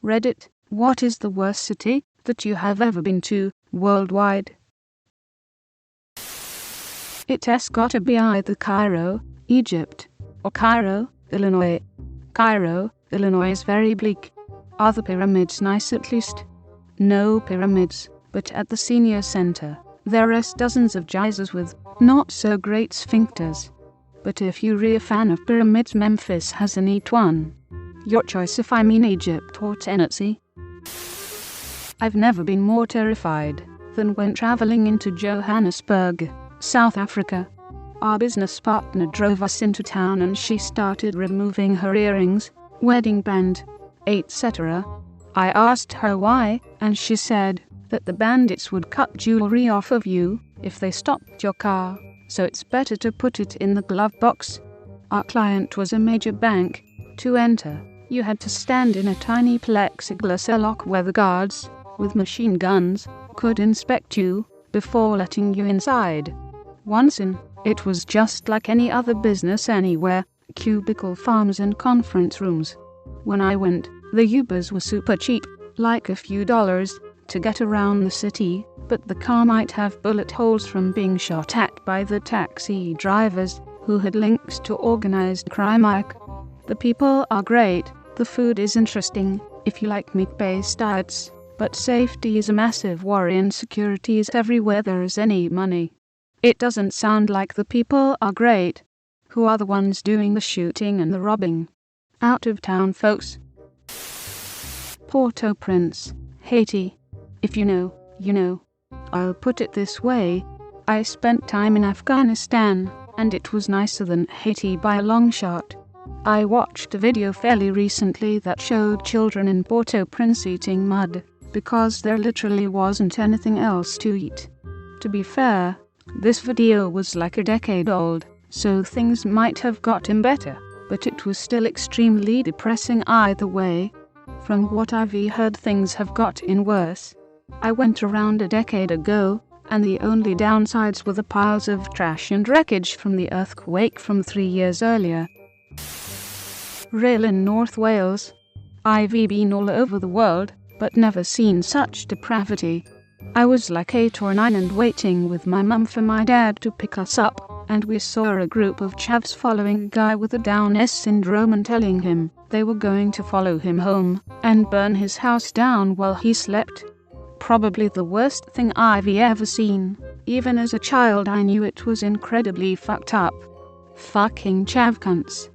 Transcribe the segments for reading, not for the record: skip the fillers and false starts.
Reddit, what is the worst city that you have ever been to, worldwide? It's gotta be either Cairo, Egypt, or Cairo, Illinois. Cairo, Illinois is very bleak. Are the pyramids nice at least? No pyramids, but at the senior center, there are dozens of geysers with not-so-great sphincters. But if you're a fan of pyramids, Memphis has a neat one. Your choice if I mean Egypt or Tennessee. I've never been more terrified than when traveling into Johannesburg, South Africa. Our business partner drove us into town and she started removing her earrings, wedding band, etc. I asked her why, and she said that the bandits would cut jewelry off of you if they stopped your car, so it's better to put it in the glove box. Our client was a major bank. To enter, you had to stand in a tiny plexiglass airlock where the guards, with machine guns, could inspect you before letting you inside. Once in, it was just like any other business anywhere, cubicle farms and conference rooms. When I went, the Ubers were super cheap, like a few dollars, to get around the city, but the car might have bullet holes from being shot at by the taxi drivers, who had links to organized crime. The people are great, the food is interesting, if you like meat-based diets, but safety is a massive worry and security is everywhere there is any money. It doesn't sound like the people are great. Who are the ones doing the shooting and the robbing? Out-of-town folks. Port-au-Prince, Haiti. If you know, you know. I'll put it this way. I spent time in Afghanistan, and it was nicer than Haiti by a long shot. I watched a video fairly recently that showed children in Port-au-Prince eating mud, because there literally wasn't anything else to eat. To be fair, this video was like a decade old, so things might have gotten better, but it was still extremely depressing either way. From what I've heard, things have gotten worse. I went around a decade ago, and the only downsides were the piles of trash and wreckage from the earthquake from 3 years earlier. Rail in North Wales. I've been all over the world, but never seen such depravity. I was like 8 or 9 and waiting with my mum for my dad to pick us up, and we saw a group of chavs following a guy with a Down syndrome and telling him they were going to follow him home and burn his house down while he slept. Probably the worst thing I've ever seen. Even as a child I knew it was incredibly fucked up. Fucking chav cunts.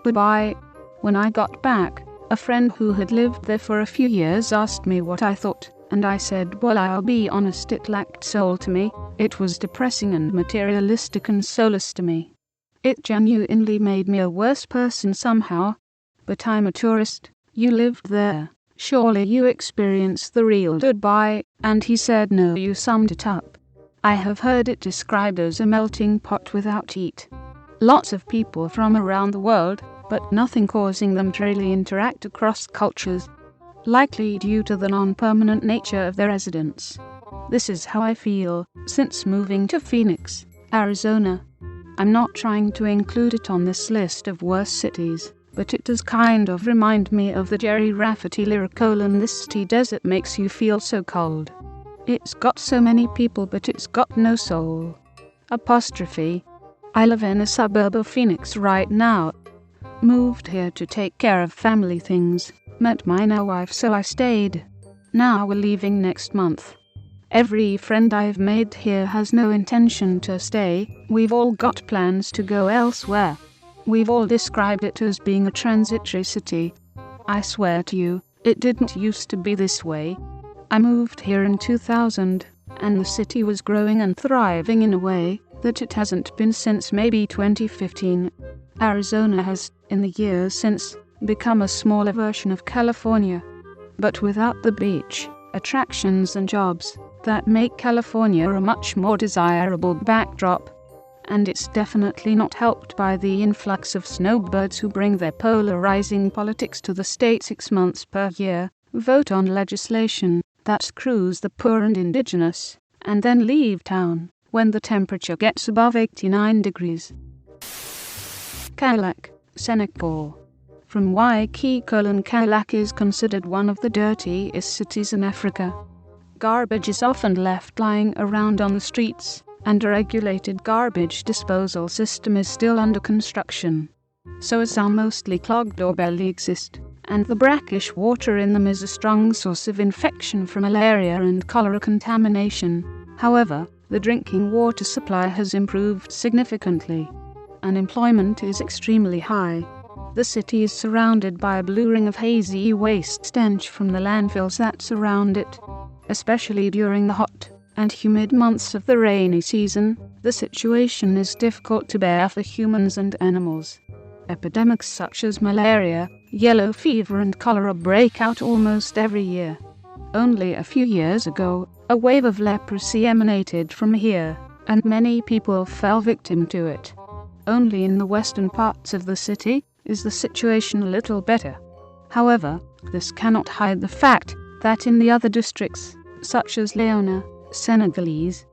Goodbye. When I got back, a friend who had lived there for a few years asked me what I thought, and I said, well, I'll be honest, it lacked soul to me. It was depressing and materialistic and soulless to me. It genuinely made me a worse person somehow. But I'm a tourist. You lived there. Surely you experienced the real goodbye. And he said, no, you summed it up. I have heard it described as a melting pot without heat. Lots of people from around the world, but nothing causing them to really interact across cultures, likely due to the non-permanent nature of their residence. This is how I feel since moving to Phoenix, Arizona. I'm not trying to include it on this list of worst cities, but it does kind of remind me of the Jerry Rafferty lyric, this tea desert makes you feel so cold. It's got so many people but it's got no soul. Apostrophe. I live in a suburb of Phoenix right now. Moved here to take care of family things. Met my now wife, so I stayed. Now we're leaving next month. Every friend I've made here has no intention to stay. We've all got plans to go elsewhere. We've all described it as being a transitory city. I swear to you, it didn't used to be this way. I moved here in 2000, and the city was growing and thriving in a way that it hasn't been since maybe 2015. Arizona has, in the years since, become a smaller version of California. But without the beach, attractions and jobs that make California a much more desirable backdrop. And it's definitely not helped by the influx of snowbirds who bring their polarizing politics to the state 6 months per year, vote on legislation that screws the poor and indigenous, and then leave town when the temperature gets above 89 degrees. Cadillac, Senegal. from why Calac is considered one of the dirtiest cities in Africa. Garbage is often left lying around on the streets, and a regulated garbage disposal system is still under construction. So as are mostly clogged or barely exist, and the brackish water in them is a strong source of infection from malaria and cholera contamination. However, the drinking water supply has improved significantly. Unemployment is extremely high. The city is surrounded by a blue ring of hazy waste stench from the landfills that surround it. Especially during the hot and humid months of the rainy season, the situation is difficult to bear for humans and animals. Epidemics such as malaria, yellow fever and cholera break out almost every year. Only a few years ago, a wave of leprosy emanated from here, and many people fell victim to it. Only in the western parts of the city is the situation a little better. However, this cannot hide the fact that in the other districts, such as Leona, Senegalese,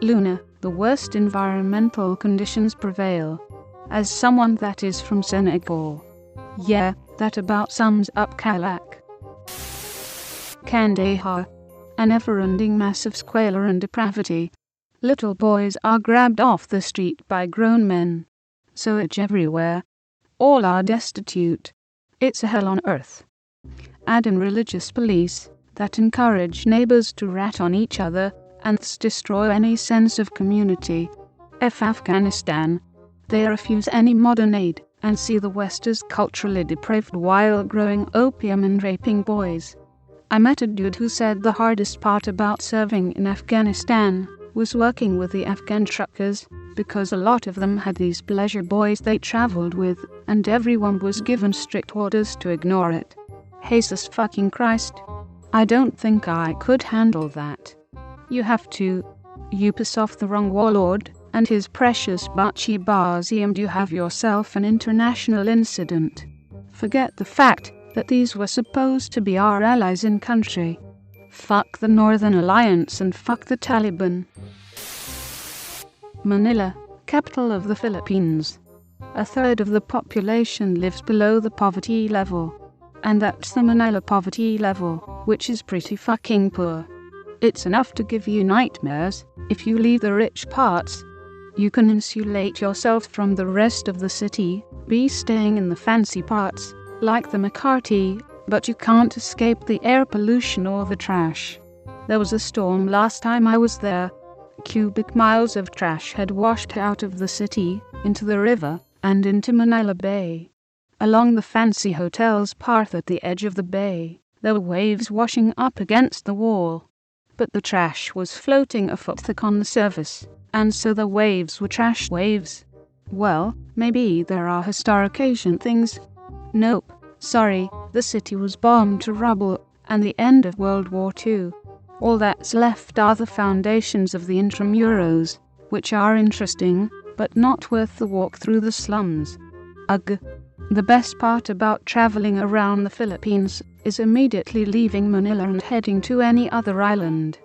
Luna, the worst environmental conditions prevail. As someone that is from Senegal, yeah, that about sums up Calac. Kandahar, a never-ending mass of squalor and depravity. Little boys are grabbed off the street by grown men. Sewage everywhere. All are destitute. It's a hell on earth. Add in religious police that encourage neighbors to rat on each other and destroy any sense of community. Afghanistan. They refuse any modern aid and see the West as culturally depraved while growing opium and raping boys. I met a dude who said the hardest part about serving in Afghanistan was working with the Afghan truckers, because a lot of them had these pleasure boys they traveled with, and everyone was given strict orders to ignore it. Jesus fucking Christ. I don't think I could handle that. You have to. You piss off the wrong warlord and his precious Bachi Bazi and you have yourself an international incident. Forget the fact that these were supposed to be our allies in country. Fuck the Northern Alliance and fuck the Taliban. Manila, capital of the Philippines. A third of the population lives below the poverty level. And that's the Manila poverty level, which is pretty fucking poor. It's enough to give you nightmares if you leave the rich parts. You can insulate yourself from the rest of the city, be staying in the fancy parts, like the McCarthy, but you can't escape the air pollution or the trash. There was a storm last time I was there. Cubic miles of trash had washed out of the city, into the river, and into Manila Bay. Along the fancy hotel's path at the edge of the bay, there were waves washing up against the wall. But the trash was floating a foot thick on the surface, and so the waves were trash waves. Well, maybe there are historic ancient things. Nope, sorry, the city was bombed to rubble, and the end of World War II. All that's left are the foundations of the intramuros, which are interesting, but not worth the walk through the slums. Ugh. The best part about traveling around the Philippines is immediately leaving Manila and heading to any other island.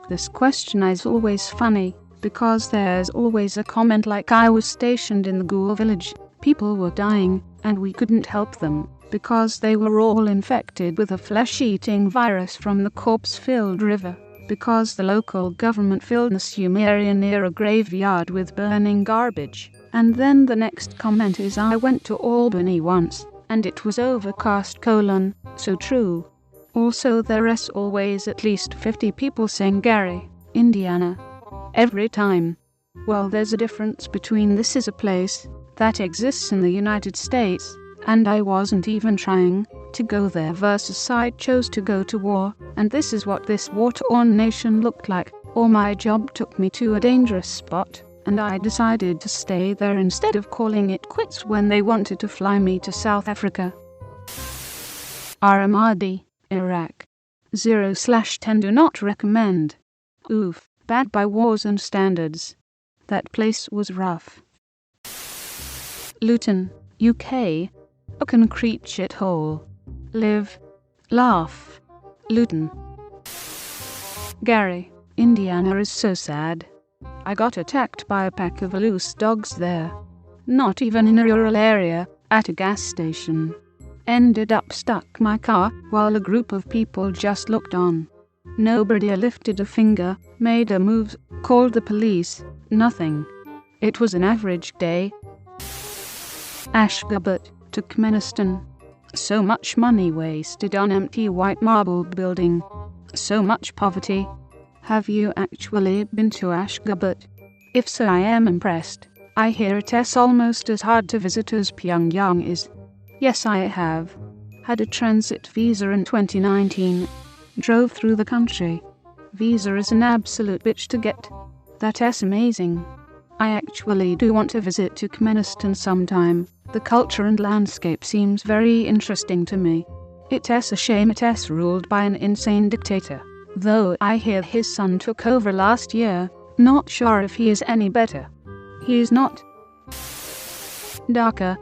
This question is always funny, because there's always a comment like I was stationed in the Ghoul village, people were dying, and we couldn't help them, because they were all infected with a flesh-eating virus from the corpse-filled river, because the local government filled a Sumerian near a graveyard with burning garbage. And then the next comment is I went to Albany once, and it was overcast : so true. Also there's always at least 50 people saying Gary, Indiana. Every time. Well, there's a difference between this is a place that exists in the United States, and I wasn't even trying to go there versus I chose to go to war, and this is what this war-torn nation looked like, or my job took me to a dangerous spot. And I decided to stay there instead of calling it quits when they wanted to fly me to South Africa. Ramadi, Iraq. 0/10 do not recommend. Oof, bad by wars and standards. That place was rough. Luton, UK. A concrete shithole. Live. Laugh. Luton. Gary, Indiana is so sad. I got attacked by a pack of loose dogs there. Not even in a rural area, At a gas station. Ended up stuck my car while a group of people just looked on. Nobody lifted a finger, made a move, called the police, nothing. It was an average day. Ashgabat, Turkmenistan. So much money wasted on empty white marble building. So much poverty. Have you actually been to Ashgabat? If so, I am impressed. I hear it's almost as hard to visit as Pyongyang is. Yes, I have. Had a transit visa in 2019. Drove through the country. Visa is an absolute bitch to get. That's amazing. I actually do want to visit Turkmenistan sometime. The culture and landscape seems very interesting to me. It's a shame it's ruled by an insane dictator. Though I hear his son took over last year. Not sure if he is any better. He is not. Dhaka.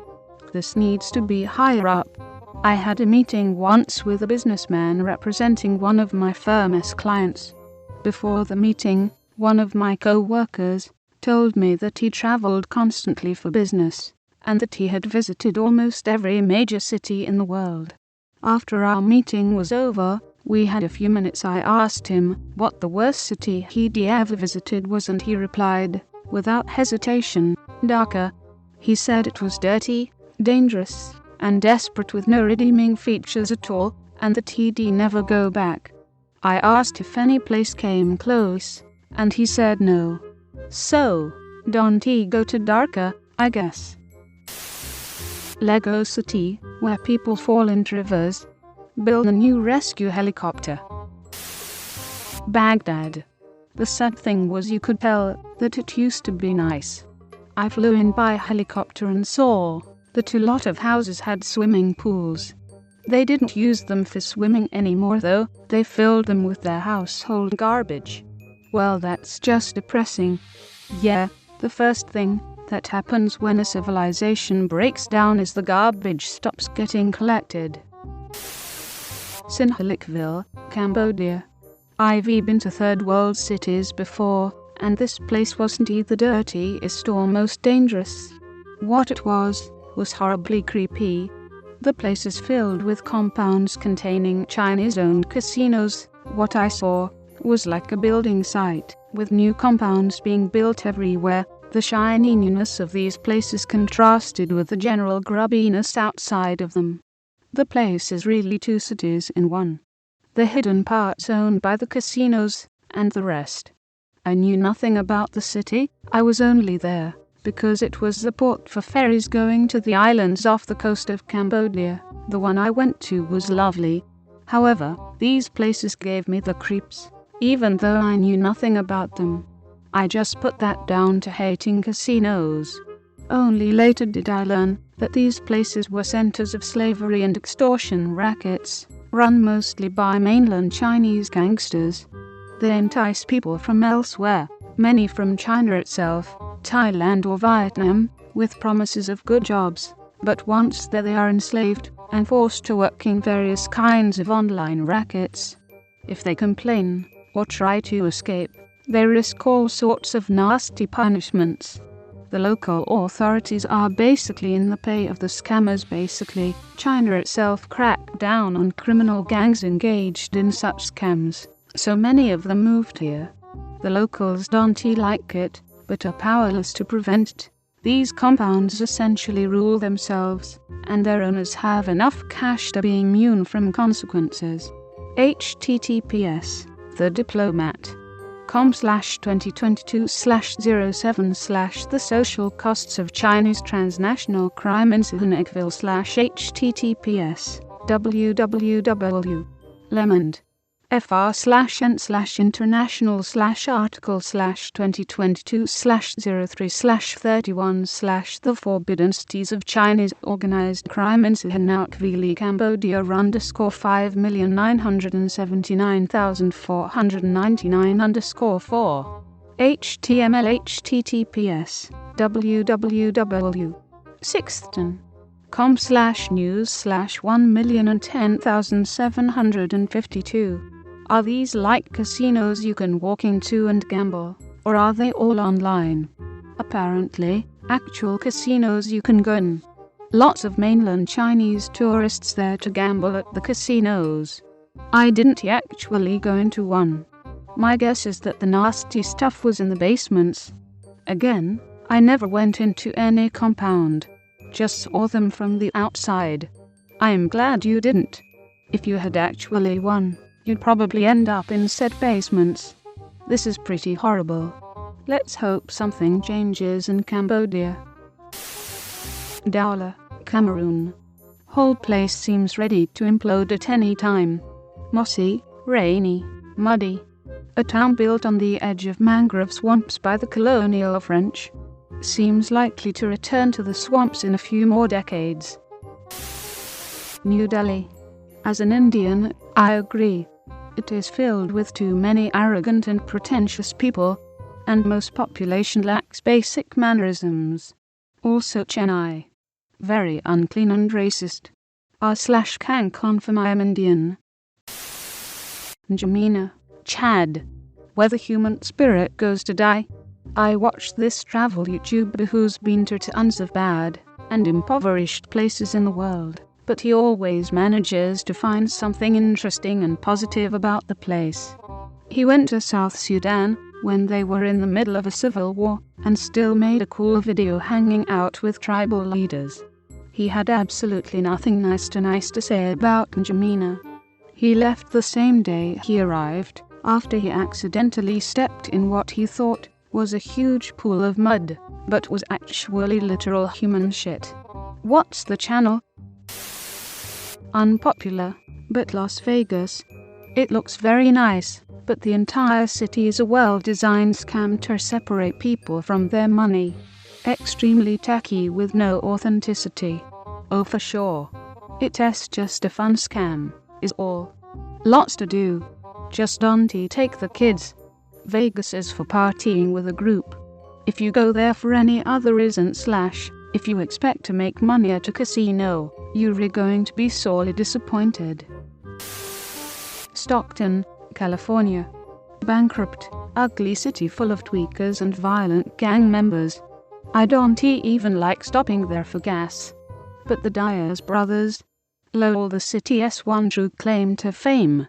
This needs to be higher up. I had a meeting once with a businessman representing one of my firm's clients. Before the meeting, one of my co-workers told me that he traveled constantly for business, and that he had visited almost every major city in the world. After our meeting was over, we had a few minutes. I asked him what the worst city he'd ever visited was, and he replied, without hesitation, Dhaka. He said it was dirty, dangerous, and desperate with no redeeming features at all, and that he'd never go back. I asked if any place came close, and he said no. So, don't he go to Dhaka, I guess. Lego City, where people fall into rivers. Build a new rescue helicopter. Baghdad. The sad thing was you could tell that it used to be nice. I flew in by helicopter and saw that a lot of houses had swimming pools. They didn't use them for swimming anymore though, they filled them with their household garbage. Well, that's just depressing. Yeah, the first thing that happens when a civilization breaks down is the garbage stops getting collected. Sinhalikville, Cambodia. I've been to third world cities before, and this place wasn't either dirtiest or most dangerous. What it was horribly creepy. The place is filled with compounds containing Chinese-owned casinos. What I saw was like a building site, with new compounds being built everywhere. The shininess of these places contrasted with the general grubbiness outside of them. The place is really two cities in one. The hidden parts owned by the casinos, and the rest. I knew nothing about the city. I was only there because it was the port for ferries going to the islands off the coast of Cambodia. The one I went to was lovely. However, these places gave me the creeps, even though I knew nothing about them. I just put that down to hating casinos. Only later did I learn that these places were centers of slavery and extortion rackets, run mostly by mainland Chinese gangsters. They entice people from elsewhere, many from China itself, Thailand or Vietnam, with promises of good jobs, but once there they are enslaved and forced to work in various kinds of online rackets. If they complain or try to escape, they risk all sorts of nasty punishments. The local authorities are basically in the pay of the scammers. Basically, China itself cracked down on criminal gangs engaged in such scams, so many of them moved here. The locals don't like it, but are powerless to prevent it. These compounds essentially rule themselves, and their owners have enough cash to be immune from consequences. https thediplomat.com/2022/07/ The social costs of Chinese transnational crime in Sinhalikville /https www.lemond fr//international/article/2022/03/31/ The Forbidden Cities of Chinese Organized Crime in Sinhalikville, Cambodia _5,979,499_4 HTML https www.sixton.com/news/1,010,752 Are these like casinos you can walk into and gamble, or are they all online? Apparently, actual casinos you can go in. Lots of mainland Chinese tourists there to gamble at the casinos. I didn't actually go into one. My guess is that the nasty stuff was in the basements. Again, I never went into any compound. Just saw them from the outside. I'm glad you didn't. If you had actually won, you'd probably end up in said basements. This is pretty horrible. Let's hope something changes in Cambodia. Douala, Cameroon. Whole place seems ready to implode at any time. Mossy, rainy, muddy. A town built on the edge of mangrove swamps by the colonial French. Seems likely to return to the swamps in a few more decades. New Delhi. As an Indian, I agree. It is filled with too many arrogant and pretentious people, and most population lacks basic mannerisms. Also Chennai. Very unclean and racist. R/can confirm I am Indian. N'Djamena, Chad. Where the human spirit goes to die. I watched this travel YouTuber who's been to tons of bad and impoverished places in the world, but he always manages to find something interesting and positive about the place. He went to South Sudan when they were in the middle of a civil war and still made a cool video hanging out with tribal leaders. He had absolutely nothing nice to say about N'Djamena. He left the same day he arrived, after he accidentally stepped in what he thought was a huge pool of mud, but was actually literal human shit. What's the channel? Unpopular, but Las Vegas. It looks very nice, but the entire city is a well-designed scam to separate people from their money. Extremely tacky with no authenticity. Oh, for sure. It's just a fun scam, is all. Lots to do. Just don't take the kids. Vegas is for partying with a group. If you go there for any other reason / if you expect to make money at a casino, you're going to be sorely disappointed. Stockton, California. Bankrupt, ugly city full of tweakers and violent gang members. I don't even like stopping there for gas. But the Dyers brothers. Lol, the city's one true claim to fame.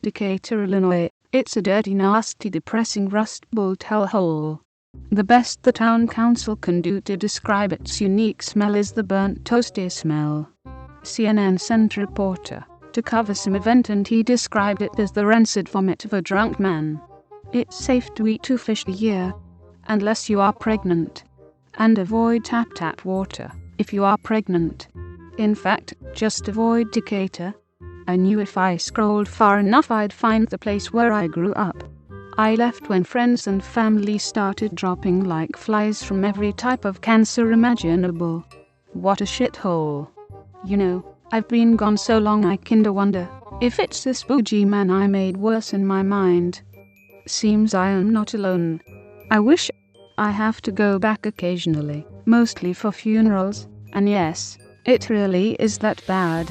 Decatur, Illinois. It's a dirty, nasty, depressing Rust Bowl hellhole. The best the town council can do to describe its unique smell is the burnt toasty smell. CNN sent a reporter to cover some event and he described it as the rancid vomit of a drunk man. It's safe to eat 2 fish a year, unless you are pregnant. And avoid tap water if you are pregnant. In fact, just avoid Decatur. I knew if I scrolled far enough I'd find the place where I grew up. I left when friends and family started dropping like flies from every type of cancer imaginable. What a shithole. You know, I've been gone so long I kinda wonder if it's this bougie man I made worse in my mind. Seems I am not alone. I wish I have to go back occasionally, mostly for funerals, and yes, it really is that bad.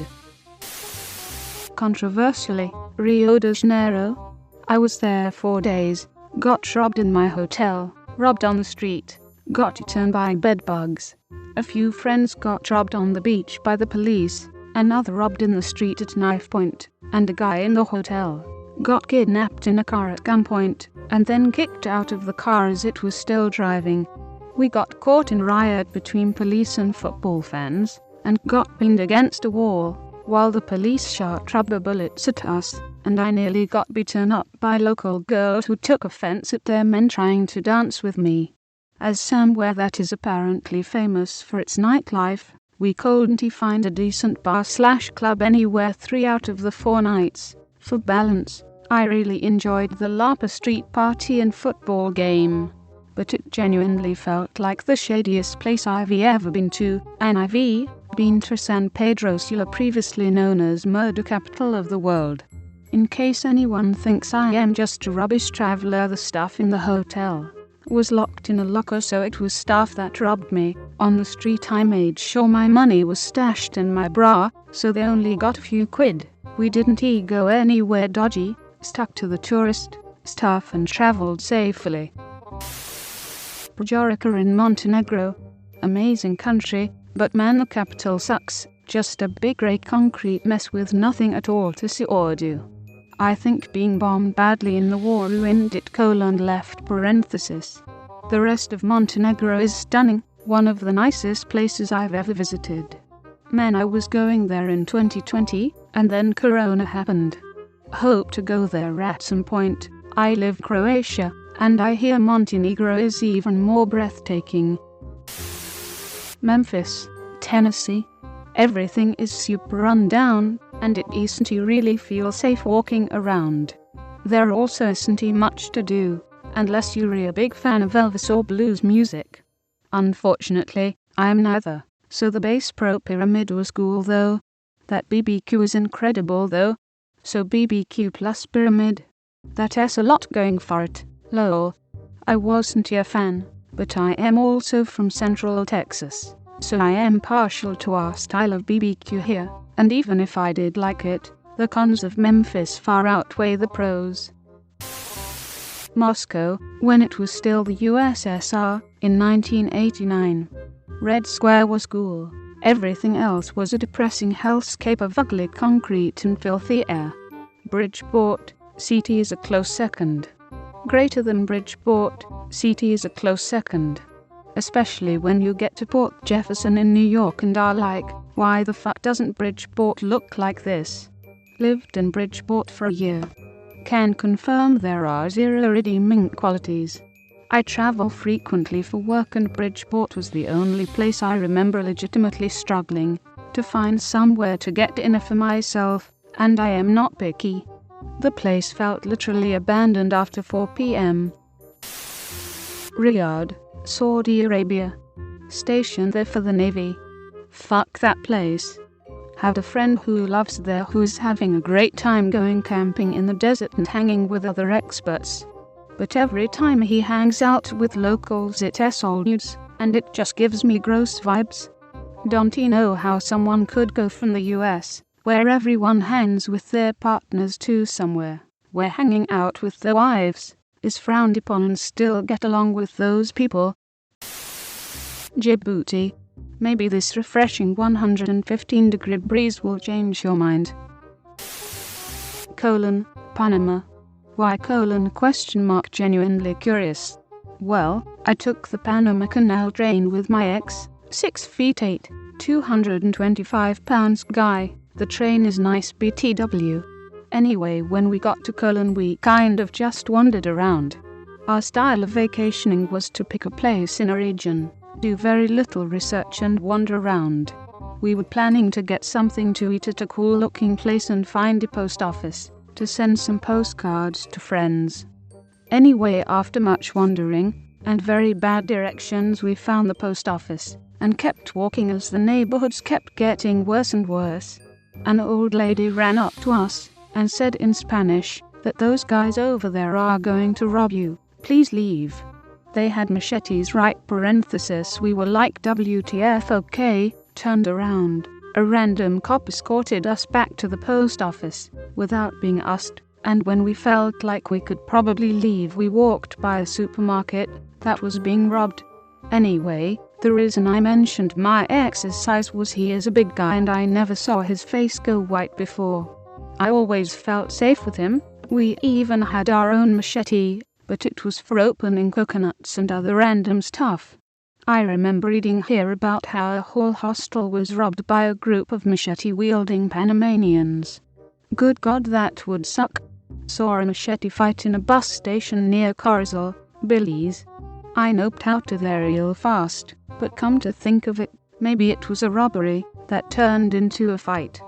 Controversially, Rio de Janeiro. I was there 4 days, got robbed in my hotel, robbed on the street, got eaten by bedbugs. A few friends got robbed on the beach by the police, another robbed in the street at knife point, and a guy in the hotel got kidnapped in a car at gunpoint, and then kicked out of the car as it was still driving. We got caught in riot between police and football fans, and got pinned against a wall, while the police shot rubber bullets at us, and I nearly got beaten up by local girls who took offense at their men trying to dance with me. As somewhere that is apparently famous for its nightlife, we couldn't find a decent bar/club anywhere 3 out of the 4 nights. For balance, I really enjoyed the Lapa Street party and football game. But it genuinely felt like the shadiest place I've ever been to, and I've been to San Pedro Sula, previously known as murder capital of the world. In case anyone thinks I am just a rubbish traveler, the stuff in the hotel was locked in a locker, so it was staff that robbed me. On the street I made sure my money was stashed in my bra, so they only got a few quid. We didn't go anywhere dodgy, stuck to the tourist stuff and traveled safely. Podgorica in Montenegro. Amazing country, But man, the capital sucks, just a big grey concrete mess with nothing at all to see or do. I think being bombed badly in the war ruined it, left parenthesis. The rest of Montenegro is stunning, one of the nicest places I've ever visited. Man, I was going there in 2020, and then Corona happened. Hope to go there at some point. I live Croatia, and I hear Montenegro is even more breathtaking. Memphis, Tennessee. Everything is super run down, and it isn't really feel safe walking around. There also isn't much to do, unless you're a big fan of Elvis or blues music. Unfortunately, I am neither, so the Bass Pro Pyramid was cool though. That BBQ is incredible though. So BBQ plus Pyramid. That's a lot going for it, lol. I wasn't a fan, but I am also from Central Texas, so I am partial to our style of BBQ here, and even if I did like it, the cons of Memphis far outweigh the pros. Moscow, when it was still the USSR, in 1989. Red Square was cool. Everything else was a depressing hellscape of ugly concrete and filthy air. Bridgeport, CT is a close second. Greater than Bridgeport, CT is a close second. Especially when you get to Port Jefferson in New York and are like, why the fuck doesn't Bridgeport look like this? Lived in Bridgeport for a year. Can confirm there are zero redeeming qualities. I travel frequently for work, and Bridgeport was the only place I remember legitimately struggling to find somewhere to get dinner for myself, and I am not picky. The place felt literally abandoned after 4 p.m. Riyadh, Saudi Arabia. Stationed there for the Navy. Fuck that place. Have a friend who loves there who's having a great time going camping in the desert and hanging with other experts. But every time he hangs out with locals it's all nudes, and it just gives me gross vibes. Don't you know how someone could go from the US, where everyone hangs with their partners, to somewhere where hanging out with their wives is frowned upon, and still get along with those people? Djibouti. Maybe this refreshing 115-degree breeze will change your mind. Panama. Why ? Genuinely curious. Well, I took the Panama Canal train with my ex, 6'8", 225 pounds guy. The train is nice BTW. Anyway, when we got to Cologne we kind of just wandered around. Our style of vacationing was to pick a place in a region, do very little research and wander around. We were planning to get something to eat at a cool looking place and find a post office to send some postcards to friends. Anyway, after much wandering and very bad directions, we found the post office and kept walking as the neighborhoods kept getting worse and worse. An old lady ran up to us and said in Spanish that those guys over there are going to rob you, please leave. They had machetes, right parenthesis. We were like WTF, okay, turned around. A random cop escorted us back to the post office without being asked, and when we felt like we could probably leave, we walked by a supermarket that was being robbed. Anyway, the reason I mentioned my ex's size was he is a big guy and I never saw his face go white before. I always felt safe with him. We even had our own machete, but it was for opening coconuts and other random stuff. I remember reading here about how a whole hostel was robbed by a group of machete-wielding Panamanians. Good God, that would suck. Saw a machete fight in a bus station near Carzel, Belize. I noped out of there real fast, but come to think of it, maybe it was a robbery that turned into a fight.